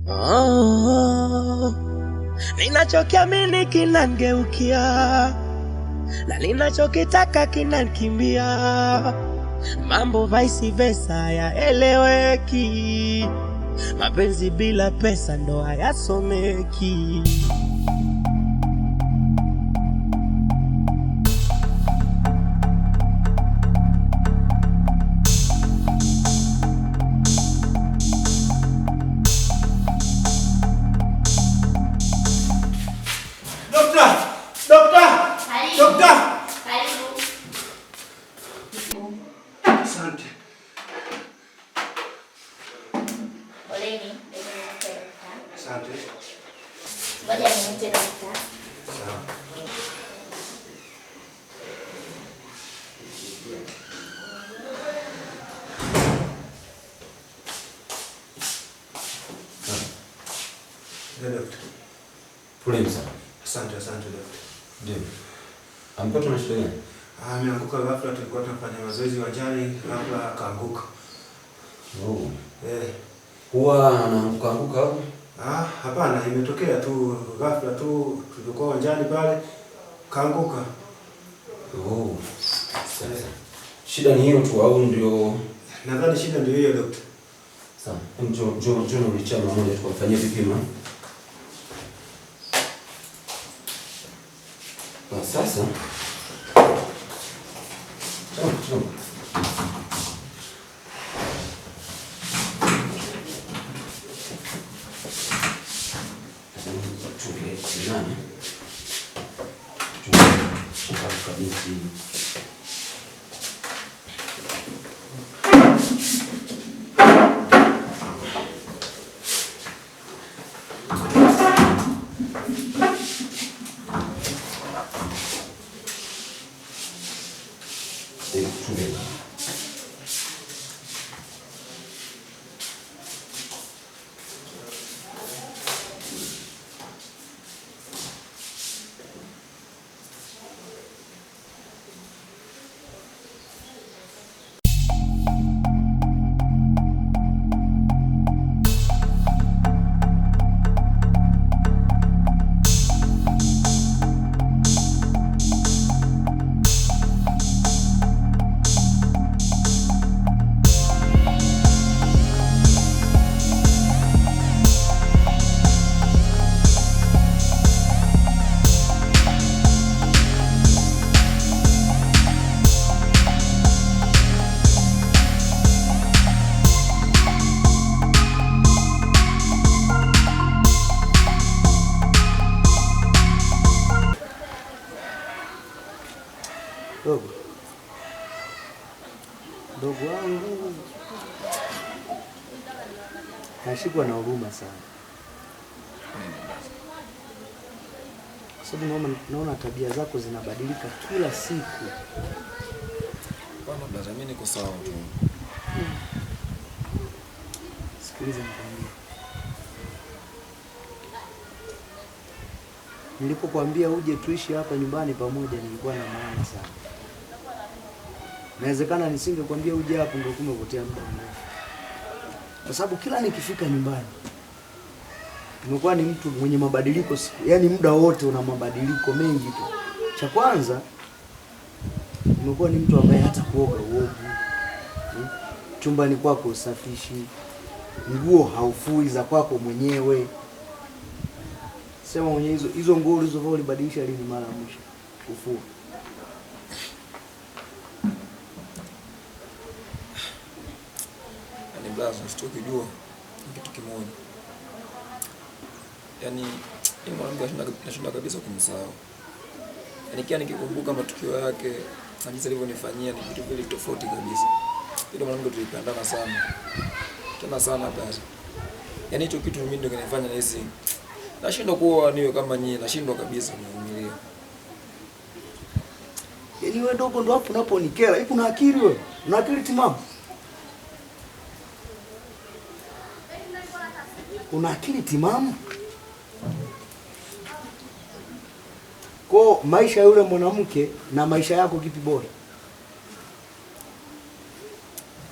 Oh, ninachokiamini kinangeukia na ninachokitaka kinanikimbia. Mambo vice versa yaeleweki. Mapenzi bila pesa ndo hayasomeki. Asante daktari. Ndio. Amepata na shida gani? Ameanguka ghafla, tulikuwa tunafanya mazoezi uwanjani, ghafla akaanguka. Oh. Huwa anaanguka au? Hapana, imetokea tu ghafla tu, tulikuwa uwanjani pale kaanguka. Oh. Sasa. Shida ni hiyo tu au ndio? Nadhani shida ndio hiyo daktari. Sawa. Njoo nichama moja tukafanyia vipimo. Sasa Dogo wangu nashikwa na huruma sana, kwa sababu naona tabia zako zinabadilika kila siku. Bwana blaza, mimi niko sawa tu. Sikiliza nikwambie, nilipokuambia uje tuishi hapa nyumbani pamoja nilikuwa na maana sana. Inawezekana nisingekwambia uje hapo ndio kumepotea muda mrefu. Kwa sababu kila nikifika nyumbani nimekuwa ni mtu mwenye mabadiliko siku. Yaani muda wote una mabadiliko mengi tu. Cha kwanza nimekuwa ni mtu ambaye hata kuoga uogi. Chumbani kwako usafishi. Nguo haufui za kwako mwenyewe. Sema mwenye hizo nguo ulizovaa ulibadilisha lini mara mwisho kufua? Blaza, usitoke jua kitu kimoja. Yaani mwanamke anashinda kabisa kumsahau. Yaani kia nikikumbuka matukio yake na jinsi alivyonifanyia ni vitu vile tofauti kabisa. Ndio mwanamke tulipendana sana. Tena sana basi. Yaani hicho kitu mimi ndio kinanifanya nahisi nashindwa kuwa niwe kama nyinyi, nashindwa kabisa kuvumilia. Yaani wewe dogo ndo hapo unaponikera. Hivi una akili wewe? Una akili timamu? Una akili timamu? Kwa maisha yule mwanamke na maisha yako kipi bora?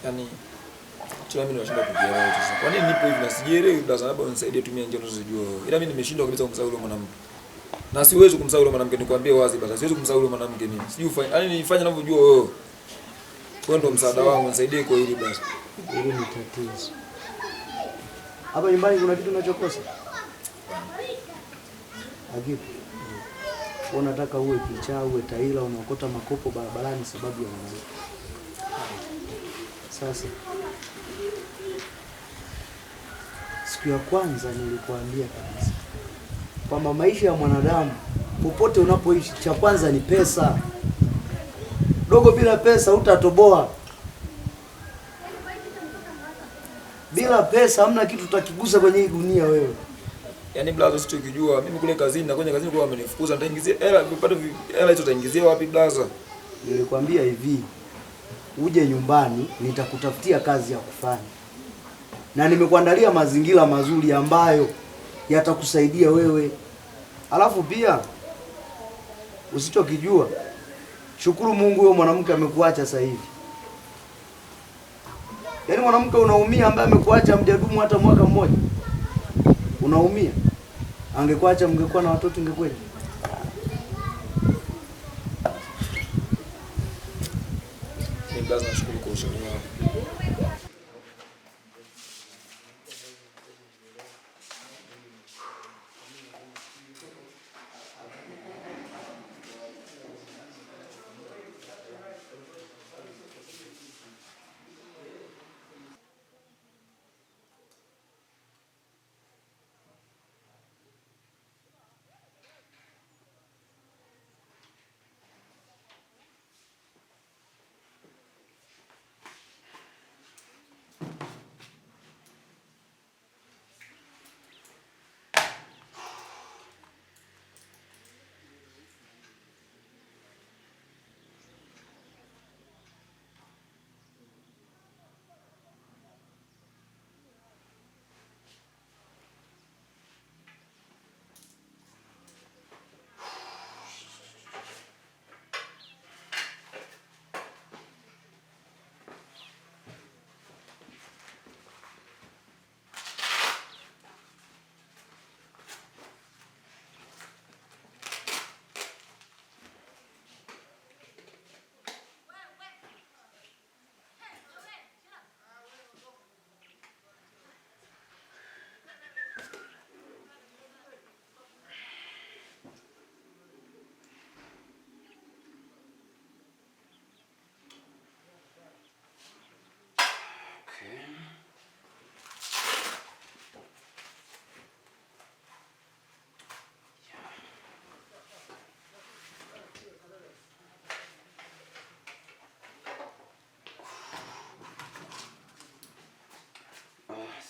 Yaani Tena mimi nashinda kujielewa sasa. Kwa nini nipo hivi na sijielewi blaza, labda unisaidie tumia njia unazojua wewe. Ila mimi nimeshindwa kabisa kumsahau yule mwanamke. Na siwezi kumsahau yule mwanamke, nikwambie wazi blaza, siwezi kumsahau yule mwanamke mimi. Sijui ufanye, yaani nifanye ninavyojua wewe. Wewe ndio msaada wangu, nisaidie kwa hili blaza. Hili ni tatizo. Hapa nyumbani kuna kitu unachokosa? Hakipo. Unataka uwe kichaa, uwe taila, unaokota makopo barabarani sababu ya mwanamke. Sasa siku ya kwanza nilikuambia kabisa kwamba maisha ya mwanadamu popote unapoishi, cha kwanza ni pesa. Dogo, bila pesa utatoboa. Bila pesa hamna kitu utakigusa kwenye hii dunia wewe. Yaani blaza, sichokijua mimi kule kazini na kwenye kazini kwa wamenifukuza, nitaingizia hela, nipate hela hizo taingizia wapi blaza? Nilikwambia hivi, uje nyumbani nitakutafutia kazi ya kufanya. Na nimekuandalia mazingira mazuri ambayo yatakusaidia wewe. Alafu pia usichokijua, shukuru Mungu wewe mwanamke amekuacha sasa hivi. Yaani mwanamke unaumia ambaye amekuacha mjadumu hata mwaka mmoja. Unaumia. Angekuacha mngekuwa na watoto ingekweje? Ni blaza, nashukuru kwa ushauri wako.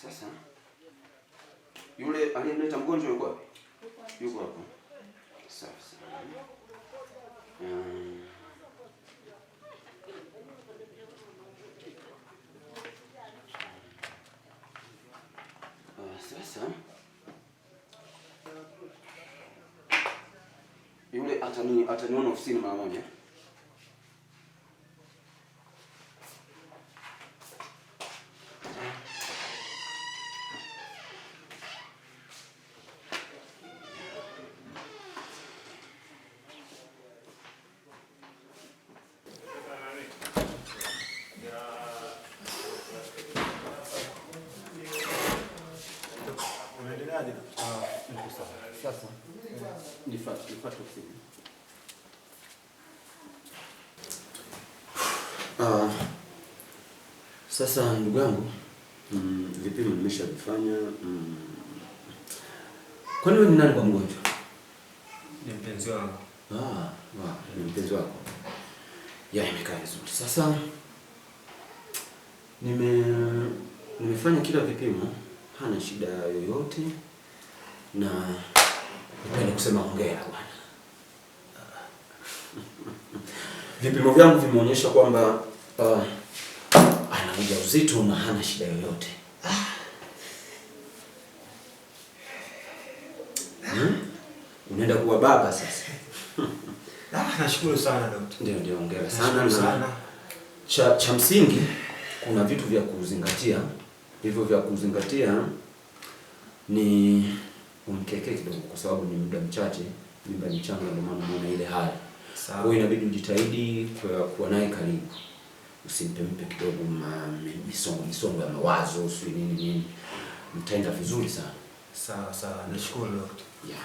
Sasa yule aliyemleta mgonjwa yuko wapi? Yuko hapo. Sawa sawa. Sasa yule ataniona ofisini mara moja. Sasa nifuate ofisini. Sasa ndugu yangu, vipimo nimeshavifanya. Kwani wewe ni nani kwa mgonjwa? Ni mpenzi wangu. Ni mpenzi wako. Imekaa vizuri. Sasa nimefanya kila vipimo, hana shida yoyote, na napenda kusema hongera bwana. Vipimo vyangu vimeonyesha kwamba ana ujauzito na hana shida yoyote. Unaenda kuwa baba sasa. Nashukuru sana daktari. Ndio, hongera sana. Cha msingi kuna vitu vya kuzingatia. Hivyo vya kuzingatia ni umkeke kidogo, kwa sababu ni muda mchache, mimba ni changa, ndio maana unaona ile hali. Sawa. Kwa hiyo inabidi ujitahidi kuwa naye karibu. Usimpe kidogo misongo ya mawazo, sio nini. Mtaenda vizuri sana. Sawa. Nashukuru daktari. Yeah.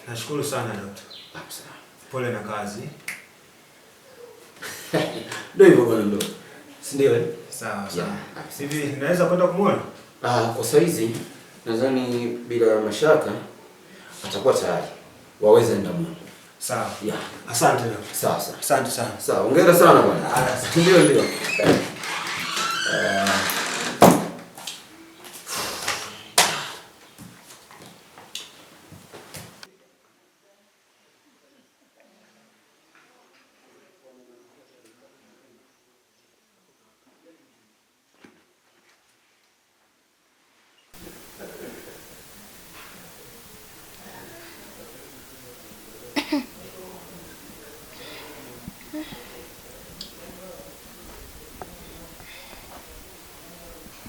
Nashukuru sana daktari. Sawa. Pole na kazi. Ndio hivyo bwana ndo. Si ndio? Sawa. Yeah. Hivi naweza kwenda kumuona? Kwa saizi nadhani bila mashaka atakuwa tayari. Waweza enda mwana. Sawa. Yeah. Asante daktari. Sawa. Asante sana. Sawa, hongera sana bwana. Ndio.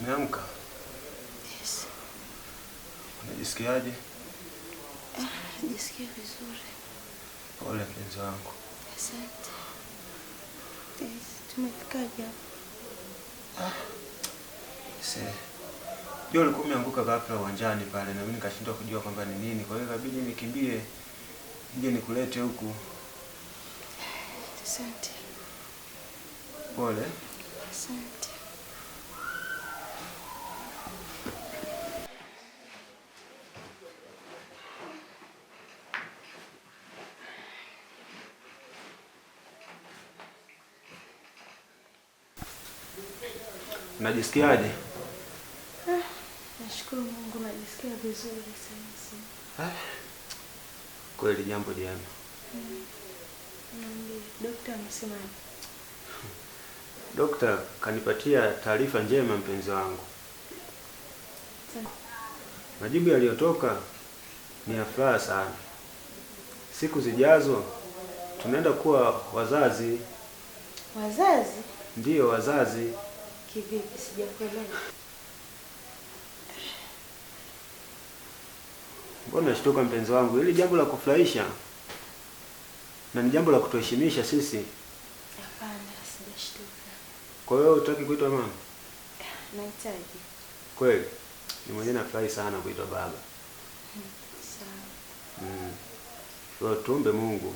Umeamka? Yes. Unajisikiaje? Najisikia vizuri. Pole mpenzi wangu. Asante. Yes, tumefikaje hapa? Jua ulikuwa umeanguka ghafla uwanjani pale na mimi nikashindwa kujua kwamba ni nini. Kwa hiyo ikabidi nikimbie nije nikulete huku. Asante. Pole. Asante. Unajisikiaje? Nashukuru Mungu, najisikia vizuri sasa. Kweli jambo jema. Daktari amesema. Daktari kanipatia taarifa njema mpenzi wangu. Majibu yaliyotoka ni ya furaha sana. Siku zijazo tunaenda kuwa wazazi. Wazazi? Ndiyo, wazazi. Kivipi? Sijakuelewa. Mbona shtuka mpenzi wangu? Hili jambo la kufurahisha na ni jambo la kutuheshimisha sisi. Hapana, sijashtuka. Kwa hiyo hutaki kuitwa mama? Nahitaji. Kweli? Ni mwenyewe nafurahi sana kuitwa baba. Sawa. Kwa tuombe Mungu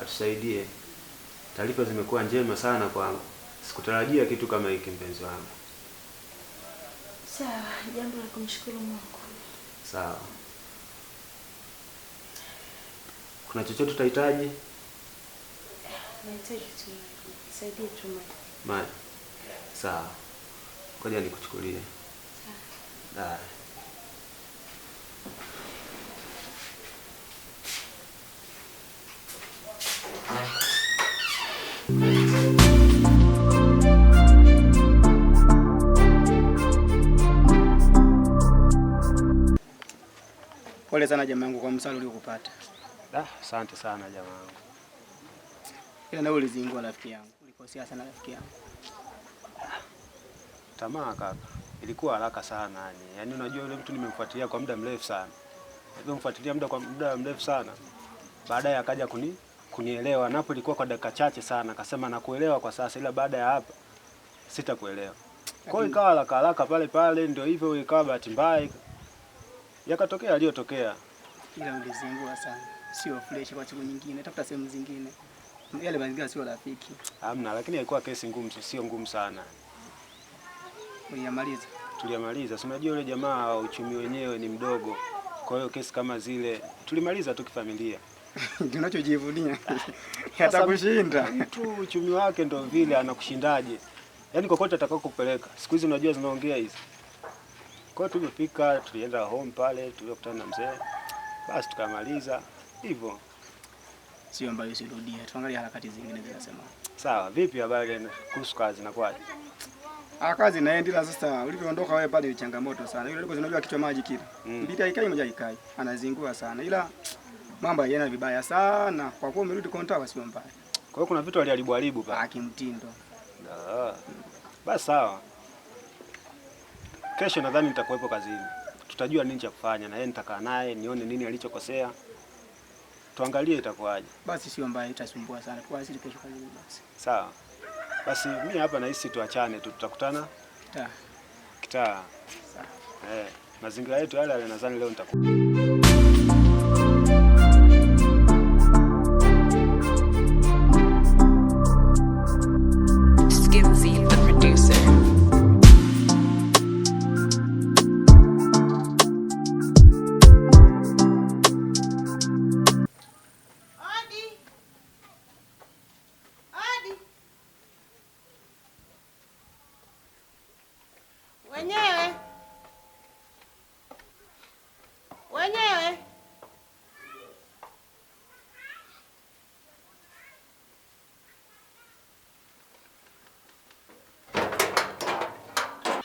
atusaidie. Taarifa zimekuwa njema sana kwangu. Sikutarajia kitu kama hiki mpenzi wangu. Sawa, jambo la kumshukuru Mungu. Sawa. Kuna chochote utahitaji? Nahitaji tu nisaidie tu maji. Sawa. Ngoja nikuchukulie. Sawa. Pole sana jamaa yangu kwa msala uliokupata. Asante sana jamaa yangu. Ila na ulizingua rafiki yangu. Ulikosea sana rafiki yangu. Tamaa kaka. Ilikuwa haraka sana yani. Yaani unajua yule mtu nimemfuatilia kwa muda mrefu sana. Nimemfuatilia kwa muda mrefu sana. Baadaye akaja kunielewa. Napo ilikuwa kwa dakika chache sana. Akasema nakuelewa kwa sasa, ila baada ya hapa sitakuelewa. Kwa hiyo ikawa haraka pale ndio hivyo, ikawa bahati mbaya. Yakatokea aliyotokea. Ila ulizingua sana. Sio fresh kwa siku nyingine. Tafuta sehemu zingine. Yale mazingira sio rafiki. Hamna, lakini ilikuwa kesi ngumu, sio ngumu sana. Uliyamaliza? Tuliyamaliza. Si unajua yule jamaa uchumi wenyewe ni mdogo. Kwa hiyo kesi kama zile tulimaliza tu kifamilia. Tunachojivunia hata kushinda. Mtu uchumi wake ndio vile, anakushindaje? Yaani kokote atakakopeleka. Siku hizi unajua zinaongea hizi. Kwa hiyo tulifika, tulienda home pale, tulikutana na mzee. Basi tukamaliza hivyo. Sio mbaya, usirudia. Tuangalie harakati zingine zinasema. Sawa, vipi habari kuhusu kazi na kwaje? Kazi inaendelea sasa. Ulivyoondoka wewe pale ni changamoto sana. Yule alikuwa unajua kichwa maji kile. Mbili haikai moja haikai. Anazingua sana. Ila mambo yana vibaya sana. Kwa kuwa umerudi konta sio mbaya. Kwa hiyo kuna vitu aliharibu pale. Kimtindo. Basi sawa. Kesho nadhani nitakuwepo kazini. Tutajua nini cha kufanya na yeye nitakaa naye nione nini alichokosea. Tuangalie itakuwaje. Basi sio mbaya, itasumbua sana. Tuwasili kesho kazini basi. Sawa. Basi mimi hapa nahisi tuachane tu, tutakutana kitaa. Sawa. Mazingira yetu yale nadhani leo nitakuwa. Skimzy the producer. Wenyewe.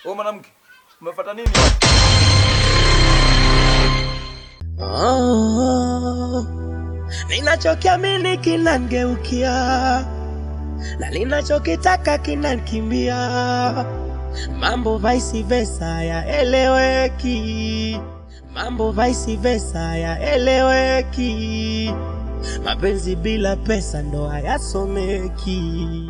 Wewe mwanamke, umefuata nini? Ninachokiamini kinangeukia na ninachokitaka kinanikimbia. Mambo vice versa yaeleweki. Mambo vice versa yaeleweki. Mapenzi bila pesa ndo hayasomeki.